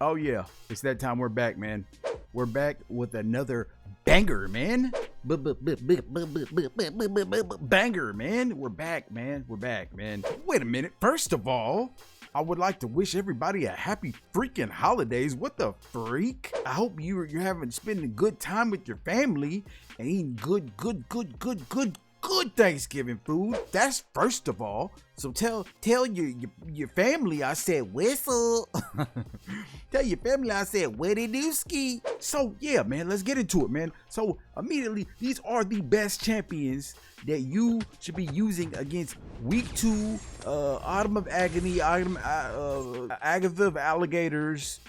Oh yeah, it's that time. We're back, man. We're back with another banger, man. Banger, man. We're back, man. We're back, man. Wait a minute. First of all, I would like to wish everybody a happy freaking holidays. What the freak? I hope you're spending a good time with your family and eating good Thanksgiving food. That's first of all. So tell your family I said whistle. Tell your family I said weddy dooski. So yeah, man, let's get into it, man. So immediately, these are the best champions that you should be using against week 2, Autumn of Agony, Agatha of Alligators.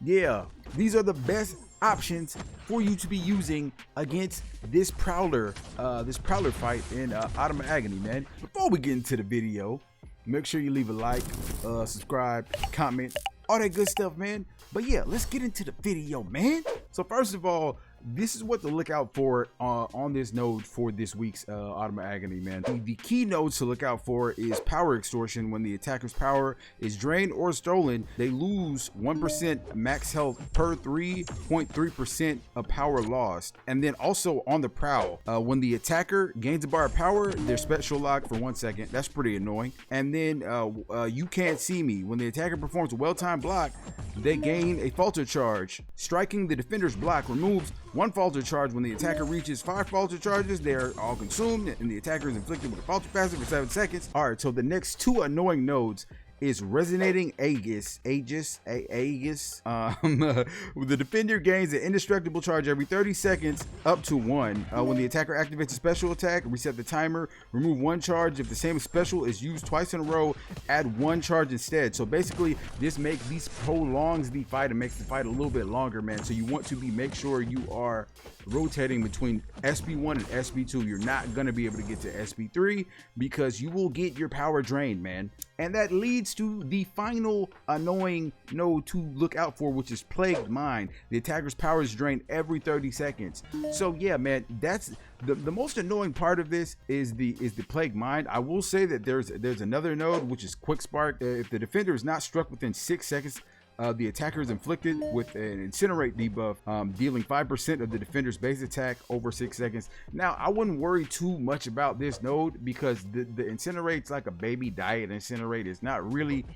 Yeah, these are the best options for you to be using against this Prowler fight in Autumn of Agony, man. Before we get into the video, make sure you leave a like, subscribe, comment, all that good stuff, man. But yeah, let's get into the video, man. So first of all, this is what to look out for on this node for this week's Autumn of Agony, man. The key nodes to look out for is power extortion. When the attacker's power is drained or stolen, they lose 1% max health per 3.3% of power lost. And then also on the prowl, when the attacker gains a bar of power, they're special locked for 1 second. That's pretty annoying. And then you can't see me. When the attacker performs a well-timed block, they gain a falter charge. Striking the defender's block removes 1 falter charge. When the attacker reaches 5 falter charges, they're all consumed, and the attacker is inflicted with a falter passive for 7 seconds. All right, so the next 2 annoying nodes is Resonating Aegis. The defender gains an indestructible charge every 30 seconds up to 1. When the attacker activates a special attack, reset the timer, remove 1 charge. If the same special is used twice in a row, add 1 charge instead. So basically, this prolongs the fight and makes the fight a little bit longer, man. So you want to make sure you are rotating between SB1 and SB2. You're not going to be able to get to SB3 because you will get your power drained, man. And that leads to the final annoying node to look out for, which is Plagued Mind. The attacker's power is drained every 30 seconds. So yeah, man, that's the most annoying part of this is the Plagued Mind. I will say that there's another node, which is Quick Spark. If the defender is not struck within 6 seconds, the attacker is inflicted with an Incinerate debuff, dealing 5% of the defender's base attack over 6 seconds. Now, I wouldn't worry too much about this node because the Incinerate's like a baby diet Incinerate. It's not really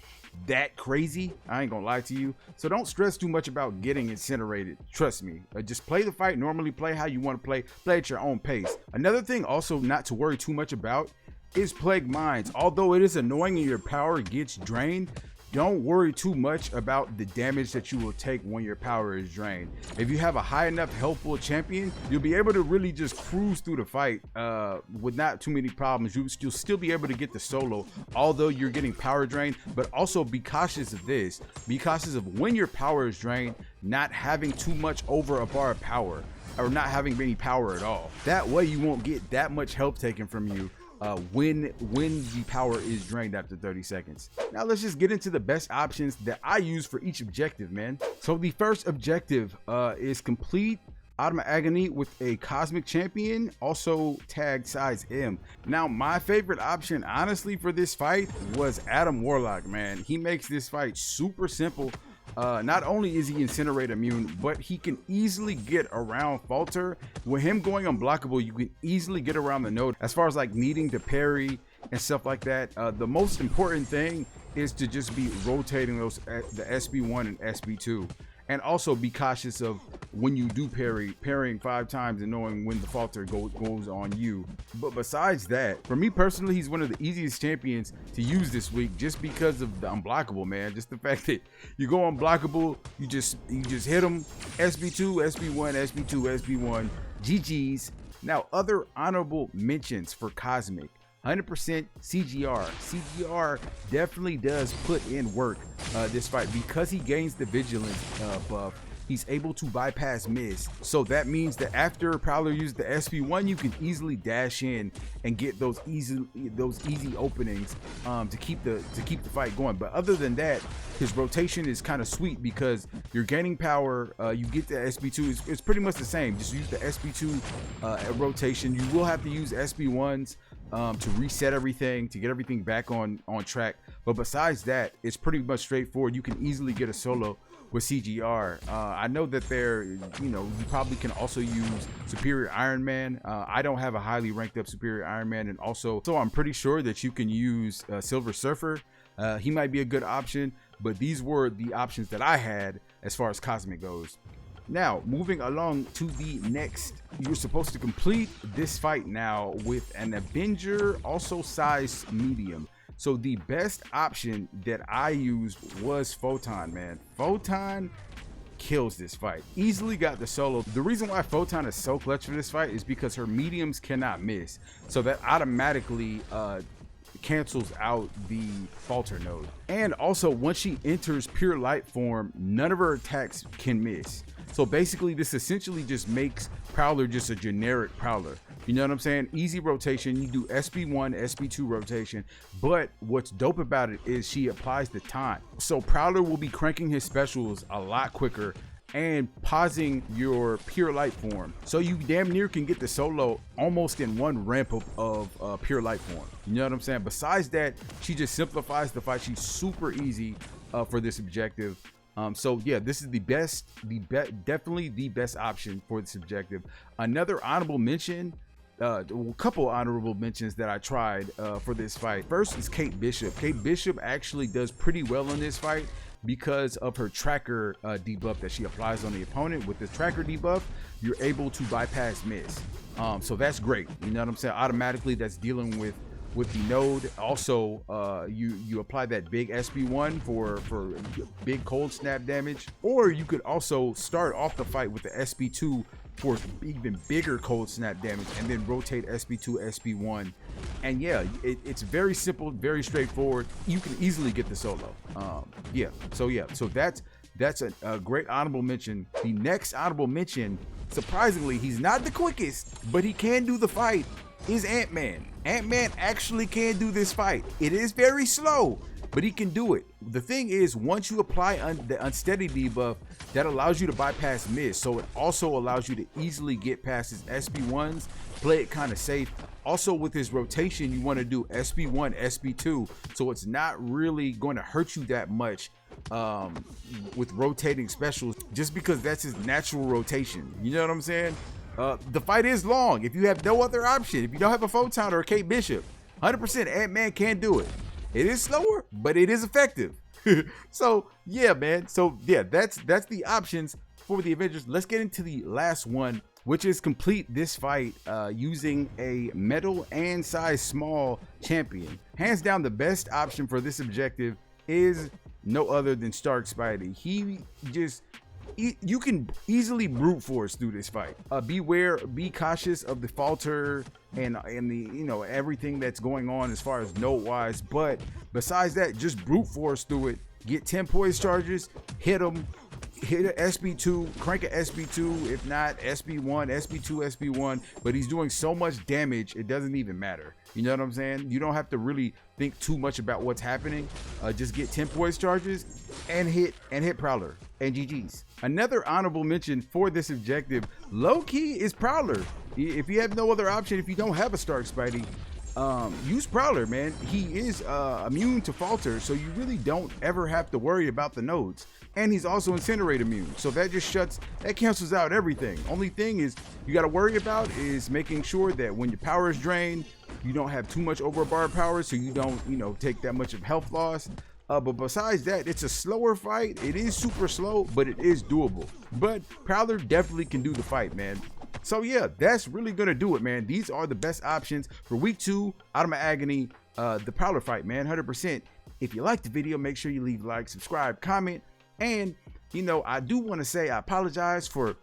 that crazy. I ain't gonna lie to you. So don't stress too much about getting incinerated. Trust me. Just play the fight normally. Play how you want to play. Play at your own pace. Another thing also not to worry too much about is Plagued Minds. Although it is annoying and your power gets drained, don't worry too much about the damage that you will take when your power is drained. If you have a high enough healthful champion, you'll be able to really just cruise through the fight with not too many problems. You'll still be able to get the solo, although you're getting power drained. But also be cautious of this. Be cautious of when your power is drained, not having too much over a bar of power, or not having any power at all. That way you won't get that much health taken from you when the power is drained after 30 seconds. Now let's just get into the best options that I use for each objective, man. So the first objective is complete Autumn of Agony with a Cosmic Champion, also tagged size M. Now my favorite option honestly for this fight was Adam Warlock, man. He makes this fight super simple. Not only is he Incinerate immune, but he can easily get around Falter. With him going unblockable, you can easily get around the node as far as like needing to parry and stuff like that. The most important thing is to just be rotating those the SB1 and SB2. And also be cautious of when you do parrying 5 times and knowing when the falter goes on you. But besides that, for me personally, he's one of the easiest champions to use this week just because of the unblockable, man. Just the fact that you go unblockable, you just hit him, SB2, SB1, SB2, SB1, GG's. Now, other honorable mentions for Cosmic. 100% CGR. CGR definitely does put in work this fight because he gains the vigilance buff. He's able to bypass miss, so that means that after Prowler uses the SP1, you can easily dash in and get those easy openings to keep the fight going. But other than that, his rotation is kind of sweet because you're gaining power. You get the SP2. It's pretty much the same. Just use the SP2 rotation. You will have to use SP1s to reset everything, to get everything back on track. But besides that, it's pretty much straightforward. You can easily get a solo with CGR. I know that you probably can also use Superior Iron Man. I don't have a highly ranked up Superior Iron Man, and also so I'm pretty sure that you can use Silver Surfer. He might be a good option, but these were the options that I had as far as Cosmic goes. Now, moving along to the next, you're supposed to complete this fight now with an Avenger, also size medium. So the best option that I used was Photon, man. Photon kills this fight. Easily got the solo. The reason why Photon is so clutch for this fight is because her mediums cannot miss. So that automatically cancels out the falter node. And also, once she enters pure light form, none of her attacks can miss. So basically, this essentially just makes Prowler just a generic Prowler. You know what I'm saying? Easy rotation. You do SB1, SB2 rotation. But what's dope about it is she applies the time. So Prowler will be cranking his specials a lot quicker and pausing your pure light form. So you damn near can get the solo almost in one ramp of pure light form. You know what I'm saying? Besides that, she just simplifies the fight. She's super easy for this objective. So yeah, this is definitely the best option for this objective. Another honorable mention, a couple honorable mentions that I tried for this fight. First is Kate Bishop. Kate Bishop actually does pretty well in this fight because of her tracker debuff that she applies on the opponent. With the tracker debuff, you're able to bypass miss. So that's great. You know what I'm saying? Automatically, that's dealing with the node. Also, you apply that big SB1 for big cold snap damage, or you could also start off the fight with the SB2 for even bigger cold snap damage, and then rotate SB2, SB1. And yeah, it's very simple, very straightforward. You can easily get the solo. So that's a great honorable mention. The next honorable mention, surprisingly, he's not the quickest, but he can do the fight, is Ant-Man. Ant-Man actually can do this fight. It is very slow, but he can do it. The thing is, once you apply the unsteady debuff, that allows you to bypass miss. So it also allows you to easily get past his SB1s, play it kind of safe. Also with his rotation, you want to do SB1, SB2. So it's not really going to hurt you that much with rotating specials, just because that's his natural rotation. You know what I'm saying? The fight is long. If you have no other option, if you don't have a Photon or a Kate Bishop, 100% Ant-Man can do it. It is slower, but it is effective. So yeah, man. So yeah, that's the options for the Avengers. Let's get into the last one, which is complete this fight using a metal and size small champion. Hands down, the best option for this objective is no other than Stark Spidey. You can easily brute force through this fight. Be cautious of the falter and the everything that's going on as far as node wise. But besides that, just brute force through it. Get 10 poise charges, hit them, hit a SB2, crank a SB2, if not SB1, SB2, SB1. But he's doing so much damage, it doesn't even matter. You know what I'm saying? You don't have to really think too much about what's happening. Just get 10 poise charges and hit Prowler and GG's. Another honorable mention for this objective, low key, is Prowler. If you have no other option, if you don't have a Stark Spidey, use Prowler, man. He is immune to falter, so you really don't ever have to worry about the nodes. And he's also incinerate immune, so that cancels out everything. Only thing is you got to worry about is making sure that when your power is drained, you don't have too much overbar power, so you don't take that much of health loss. But besides that, it's a slower fight. It is super slow, but it is doable. But Prowler definitely can do the fight, man. So yeah, that's really gonna do it, man. These are the best options for week 2 out of my Agony, the Prowler fight, man, 100%. If you liked the video, make sure you leave a like, subscribe, comment, and I do want to say I apologize for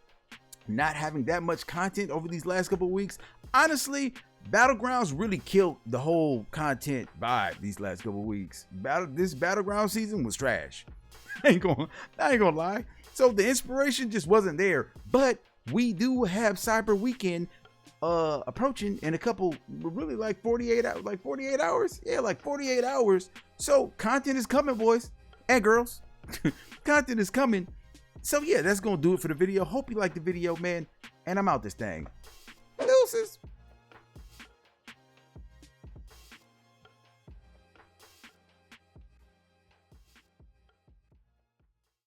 not having that much content over these last couple of weeks. Honestly, Battlegrounds really killed the whole content vibe these last couple of weeks. This Battleground season was trash. I ain't gonna lie. So the inspiration just wasn't there. But we do have Cyber Weekend approaching in a couple, really like 48 hours. Yeah, like 48 hours. So content is coming, boys and girls. Content is coming. So yeah, that's gonna do it for the video. Hope you liked the video, man. And I'm out this thing. Deuces.